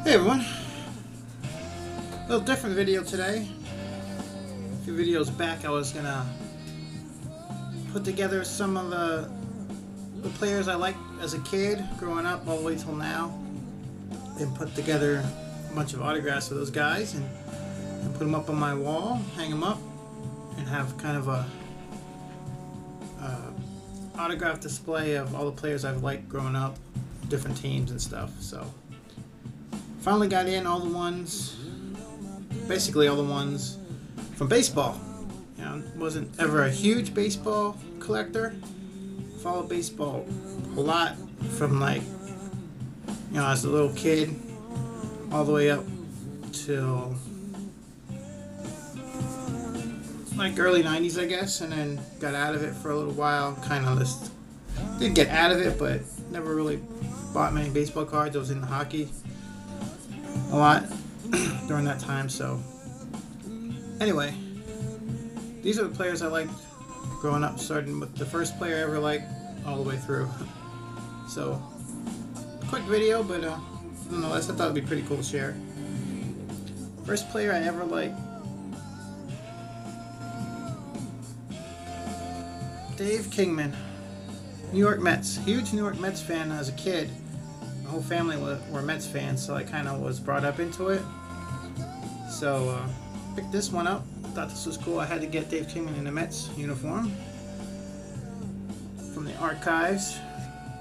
Hey everyone, a little different video today. A few videos back I was gonna put together some of the players I liked as a kid growing up all the way till now, and put together a bunch of autographs of those guys and put them up on my wall, hang them up, and have kind of a autograph display of all the players I've liked growing up, different teams and stuff. So finally got in all the ones, basically all the ones from baseball. You know, wasn't ever a huge baseball collector. Followed baseball a lot from, like, you know, as a little kid all the way up till like early 90s, I guess, and then got out of it for a little while. Kind of just did get out of it, but never really bought many baseball cards. I was into hockey a lot during that time. So anyway, these are the players I liked growing up, starting with the first player I ever liked all the way through. So quick video, but nonetheless I thought it'd be pretty cool to share. First player I ever liked, Dave Kingman, New York Mets. Huge New York Mets fan as a kid. My whole family were Mets fans, so I kind of was brought up into it. So picked this one up. Thought this was cool. I had to get Dave Kingman in a Mets uniform from the archives.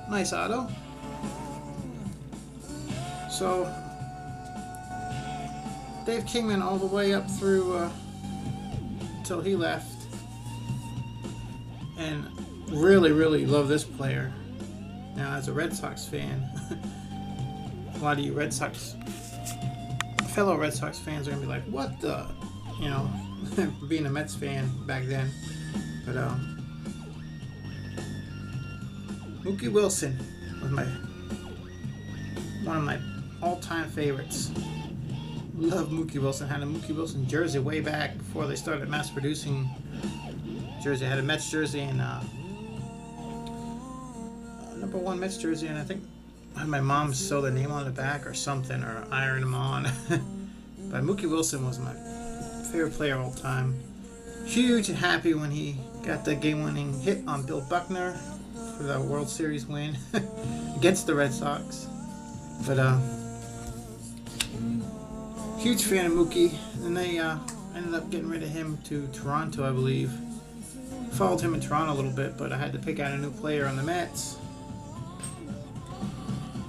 Nice auto. So Dave Kingman all the way up through until he left. And really love this player. Now, as a Red Sox fan, a lot of you fellow Red Sox fans are gonna be like, "What the?" You know, being a Mets fan back then. But Mookie Wilson was one of my all-time favorites. Love Mookie Wilson. Had a Mookie Wilson jersey way back before they started mass producing jersey. I had a Mets jersey and number 1 Mets jersey, and I think I had my mom sew the name on the back or something, or iron them on. But Mookie Wilson was my favorite player of all time. Huge and happy when he got the game-winning hit on Bill Buckner for the World Series win against the Red Sox. But huge fan of Mookie. And they ended up getting rid of him to Toronto, I believe. Followed him in Toronto a little bit, but I had to pick out a new player on the Mets.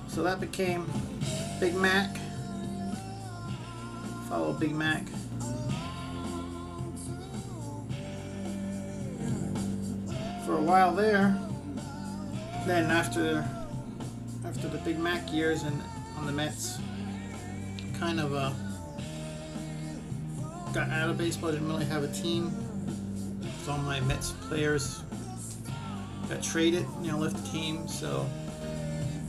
So that became Big Mac. Follow Big Mac. For a while there. Then after the Big Mac years and on the Mets, kind of got out of baseball. Didn't really have a team. So all my Mets players got traded, you know, left the team. So,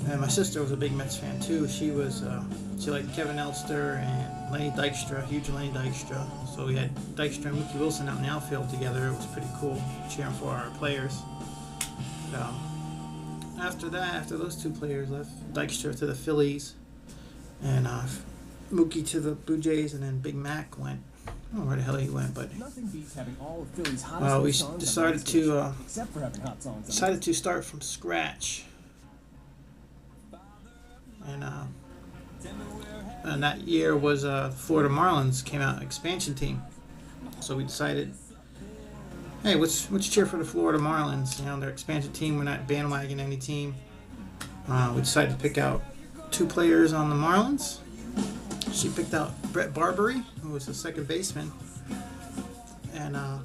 and my sister was a big Mets fan too. She liked Kevin Elster and Lenny Dykstra, huge Lenny Dykstra. So we had Dykstra and Mookie Wilson out in the outfield together. It was pretty cool cheering for our players. But, after those two players left, Dykstra to the Phillies, and Mookie to the Blue Jays, and then Big Mac went. I don't know where the hell he went, but we decided to start from scratch, and that year was Florida Marlins came out expansion team, so we decided, hey, let's cheer for the Florida Marlins. You know, their expansion team. We're not bandwagoning any team. We decided to pick out 2 players on the Marlins. She picked out Brett Barbery, who was the second baseman, and I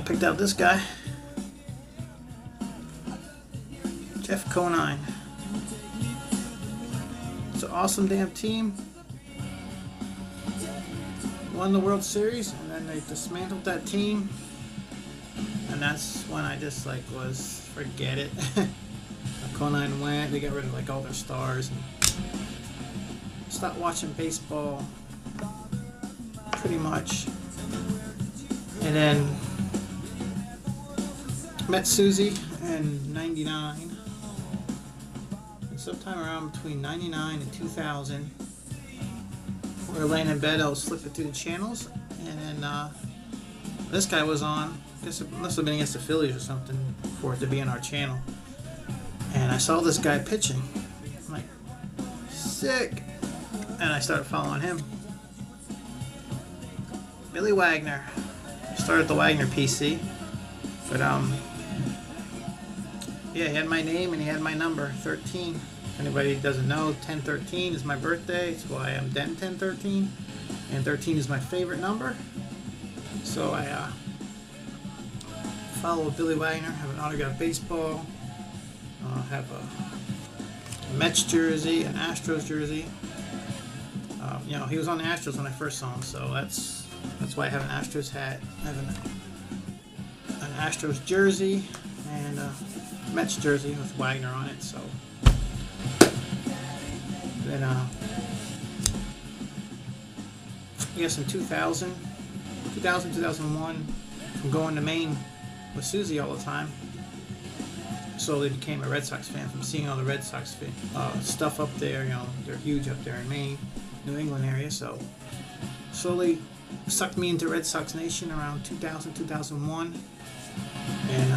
picked out this guy, Jeff Conine. It's an awesome damn team. Won the World Series, and then they dismantled that team, and that's when I just forget it. Conine went. They got rid of all their stars and stopped watching baseball pretty much. And then met Susie in '99. And sometime around between '99 and 2000, we were laying in bed. I was flipping through the channels, and then this guy was on. I guess it must have been against the Phillies or something for it to be on our channel. And I saw this guy pitching. I'm like, sick. And I started following him. Billy Wagner. I started the Wagner PC. But yeah, he had my name and he had my number, 13. If anybody doesn't know, 1013 is my birthday. It's why I'm Den 1013. And 13 is my favorite number. So I follow Billy Wagner, have an autographed baseball, have a Mets jersey, an Astros jersey. You know, he was on the Astros when I first saw him, so that's why I have an Astros hat. I have an Astros jersey and a Mets jersey with Wagner on it. So then, I guess in 2001, from going to Maine with Susie all the time, slowly became a Red Sox fan from seeing all the Red Sox stuff up there. You know, they're huge up there in Maine, New England area. So slowly sucked me into Red Sox Nation around 2000, 2001, and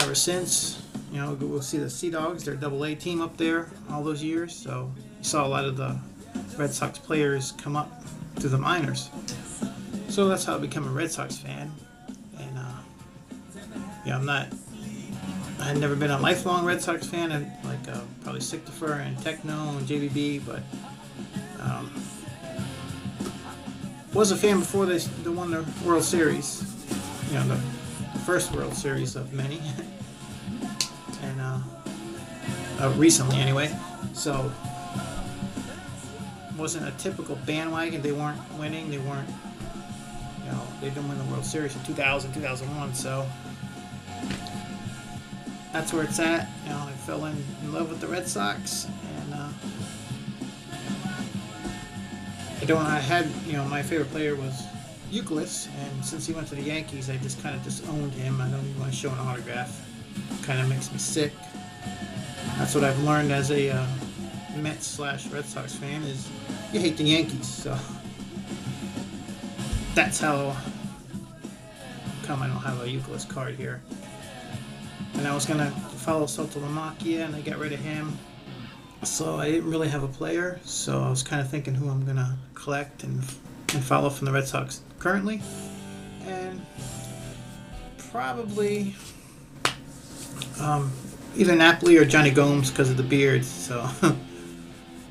ever since, you know, we'll see the Sea Dogs, their AA team up there all those years. So you saw a lot of the Red Sox players come up to the minors. So that's how I became a Red Sox fan. And yeah, I had never been a lifelong Red Sox fan, and like probably Siktifer and Techno and JBB, but was a fan before they won the World Series. You know, the first World Series of many, and recently anyway. So wasn't a typical bandwagon. They weren't winning. They weren't. You know, they didn't win the World Series in 2000, 2001. So that's where it's at. You know, I fell in love with the Red Sox, and I had, you know, my favorite player was Youkilis, and since he went to the Yankees, I just kind of disowned him. I don't even want to show an autograph. Kind of makes me sick. That's what I've learned as a Mets/Red Sox fan, is you hate the Yankees. So that's how come I don't have a Youkilis card here. And I was gonna follow Saltalamacchia, and I got rid of him. So I didn't really have a player. So I was kind of thinking who I'm gonna collect and follow from the Red Sox currently, and probably either Napoli or Johnny Gomes because of the beard. So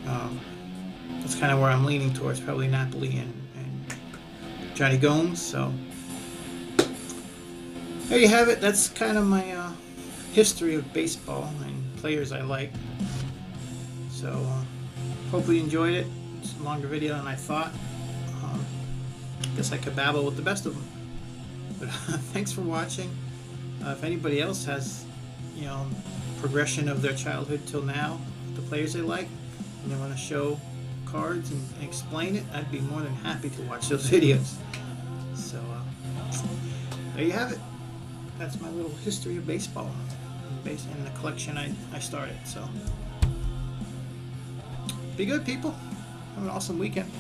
that's kind of where I'm leaning towards, probably Napoli and Johnny Gomes. So there you have it. That's kind of my history of baseball and players I like. So hopefully you enjoyed it. It's a longer video than I thought. I guess I could babble with the best of them. But thanks for watching. If anybody else has, you know, progression of their childhood till now, the players they like, and they want to show cards and explain it, I'd be more than happy to watch those videos. So there you have it. That's my little history of baseball, based in the collection I started. So be good, people. Have an awesome weekend.